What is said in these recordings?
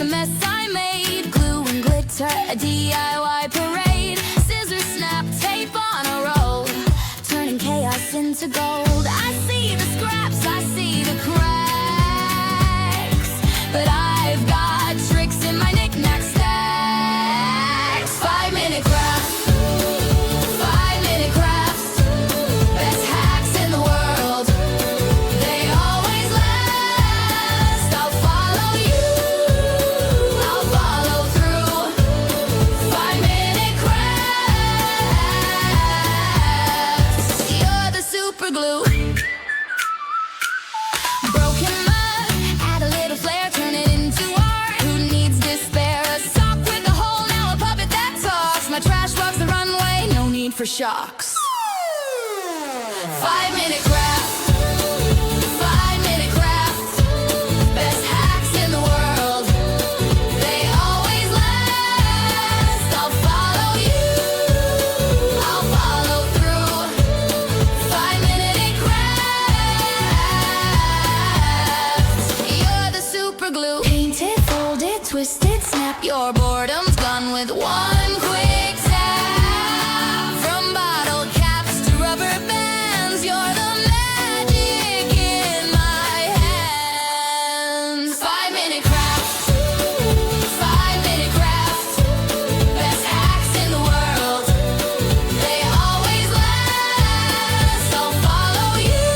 mess I made. Glue and glitter, a DIY parade. Scissors, snap, tape on a roll, turning chaos into gold. I see the scraps, I see the cracks, but I've got tricks in my knick-knack stacks. 5-minute crafts, 5-minute crafts, best hacks in the world. They always last. I'll follow you, I'll follow through. 5-minute crafts, you're the super glue. Broken mug, add a little flair, turn it into art. Who needs despair? A sock with a hole, now a puppet that talks. My trash walks the runway, no need for shocks. 5-minute craft, 5-minute craft, best hacks in the world. They always last. I'll follow you, I'll follow through. 5-minute craft, you're the super glue. Paint it, fold it, twist it, snap. Your boredom's gone with one quick tap. From bottle caps to rubber bands, you're the magic in my hands. 5-minute craft, 5-minute craft, best hacks in the world. They always last. I'll follow you,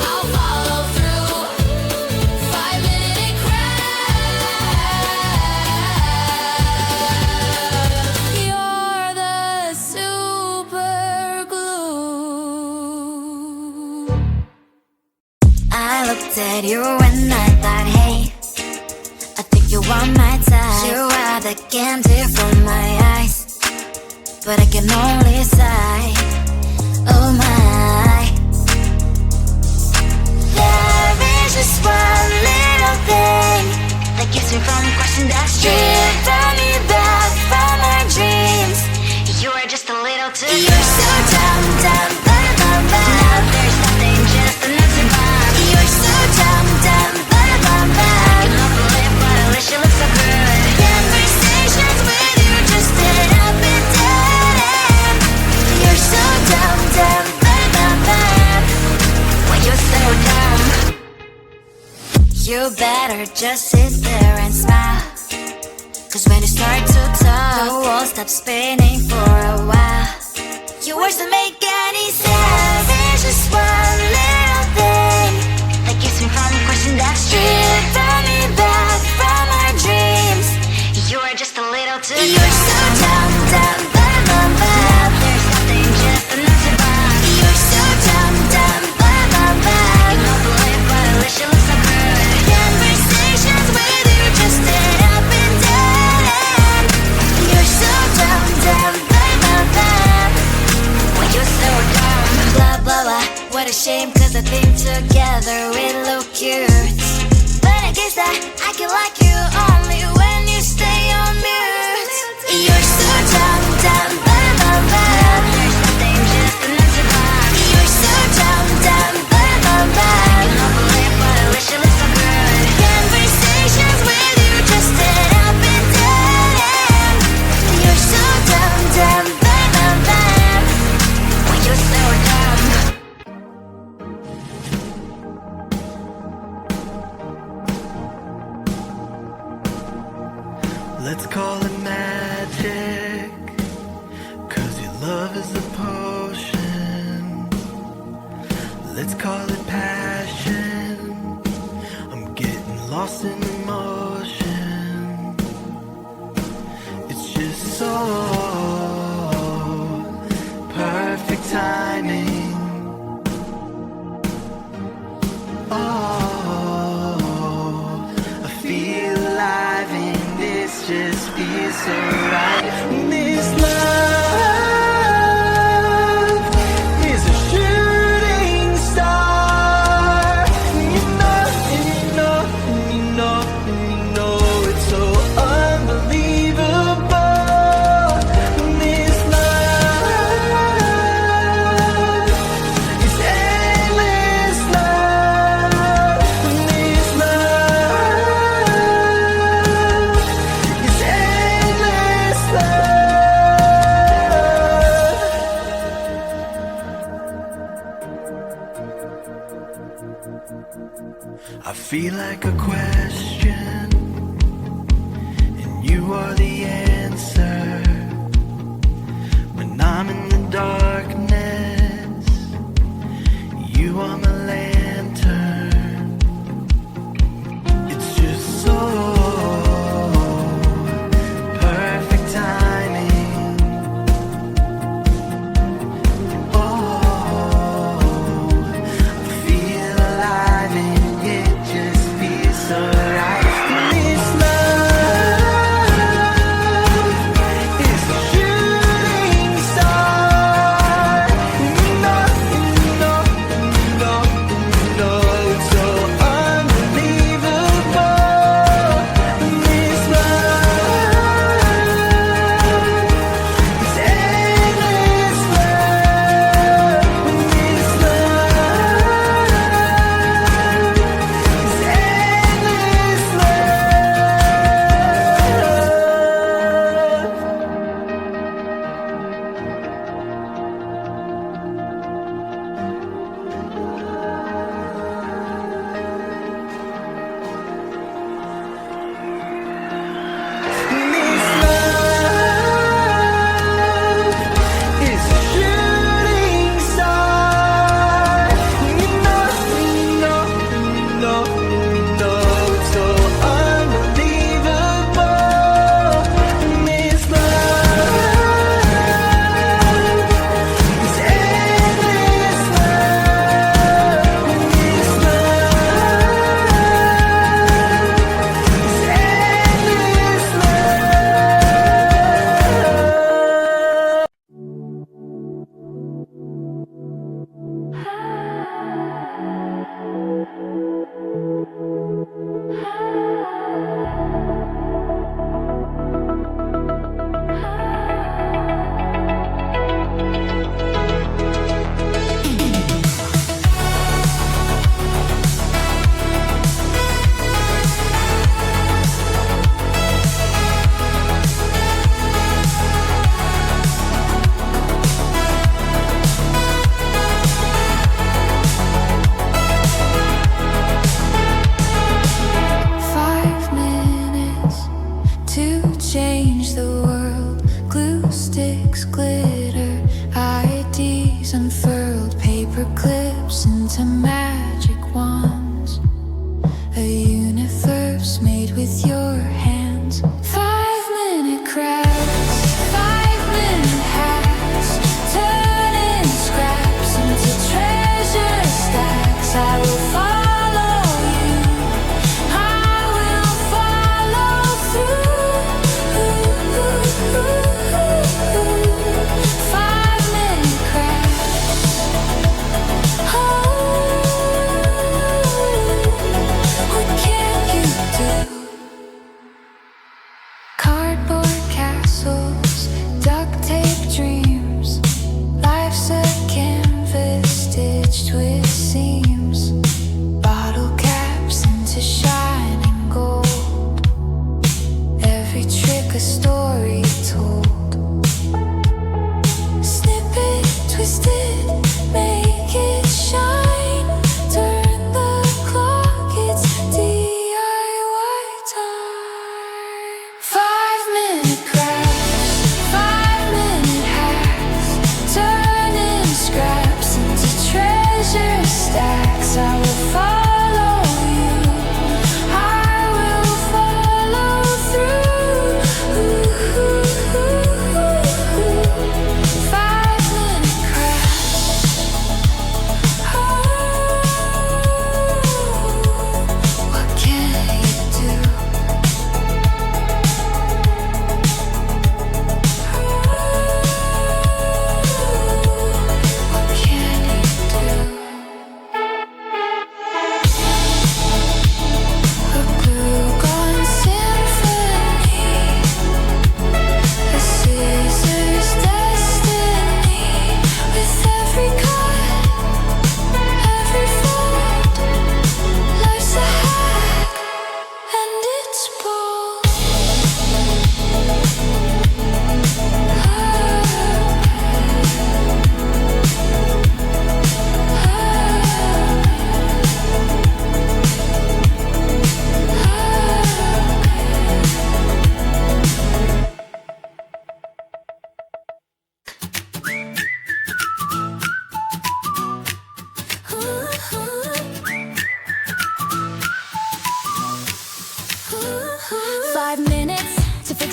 I'll follow through. 5-minute craft, you're the super glue. I looked at you and I thought, hey, I think you are my type. You are the candy from my eyes, but I can only sigh. Oh my, there is just one little thing that keeps me from crossing that street. Drive me back from my dreams. You are just a little too good. You're so dumb, dumb, bum, bum, bum. Now there's nothing, just another bomb. You're so dumb, dumb, bum, bum, bum. I cannot believe what I wish you look so good. Conversations with you just end up in dead end. You're so dumb, dumb, bum, bum, bum. When you're so dumb, you better just sit there and smile. Cause when you start to talk, the world stops spinning for a while. Your words don't make any sense. There's just one little thing that keeps me from crossing that street. Drive me back from our dreams. You are just a little too good. You're so dumb, dumb, bum, bum, bum. There's nothing, just another bomb. You're so dumb, dumb, bum, bum, bum. I cannot believe what I wish you look so good. Conversations with you just end up in dead end. You're so dumb, dumb, bum, bum, bum. When you're so dumb, blah, blah, blah. What a shame, cause I think together we look cute. But I guess that I can like you only when you stay on mute. You're so dumb, dumb, bum, bum, bum. There's nothing, just another bomb. You're so dumb, dumb, bum, bum, bum. I cannot believe what I wish you look so good. Conversations with you just end up in dead end. You're so dumb, dumb, bum, bum, bum. When you're so dumb. Let's call it magic, cause your love is a potion. Let's call it passion, I'm getting lost in emotion. It's just so perfect timing. Oh, I feel alive and this just feels so right. This love is a shooting star. You know, and you know, and you know, and you know it's so unbelievable. This love is endless love. This love feel like a question, and you are the answer. When I'm in the darkness, you are my lantern. It's just so perfect timing. Oh, I feel alive and it just feels so right.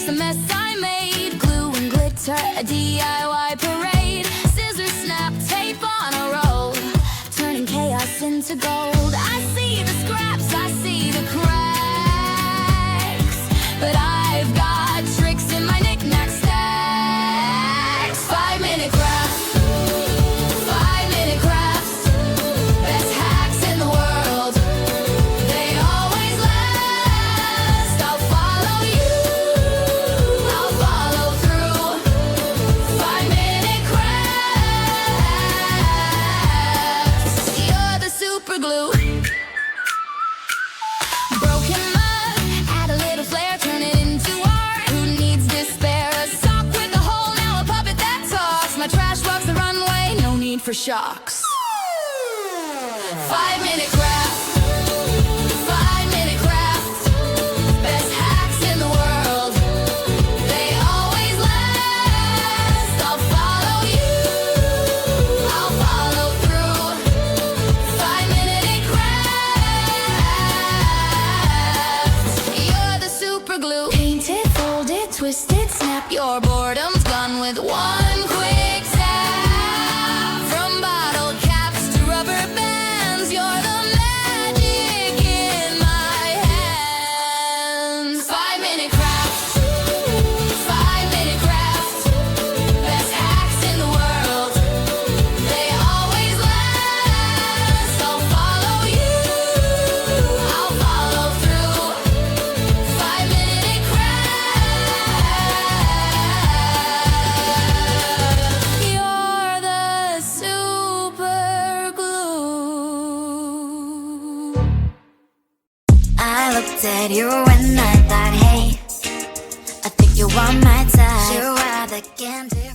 the mess I made. Glue and glitter, a DIY parade. Scissors, snap, tape on a roll, turning chaos into gold. I see the scraps, I see the cracks, but I've got tricks in my knick-knack stacks. 5-minute crafts, 5-minute crafts, best hacks in the world. They always last. I'll follow you, I'll follow through. 5-minute crafts, you're the super glue. Broken mug, add a little flair, turn it into art. Who needs despair? A sock with a hole, now a puppet that talks. My trash walks the runway, no need for shocks. 5-minute craft, 5-minute craft, best hacks in the world. They always last. I'll follow you, I'll follow through. 5-minute craft, you're the super glue. Paint it, fold it, twist it, snap. Your boredom's gone with one quick tap. From bottle caps to rubber bands, you're the magic in my hands. 5-minute craft, 5-minute craft, best hacks in the world. They always last. I'll follow you, I'll follow through. 5-minute craft, you're the super glue. I looked at you and I thought, hey, I think you want my type. You are the candy.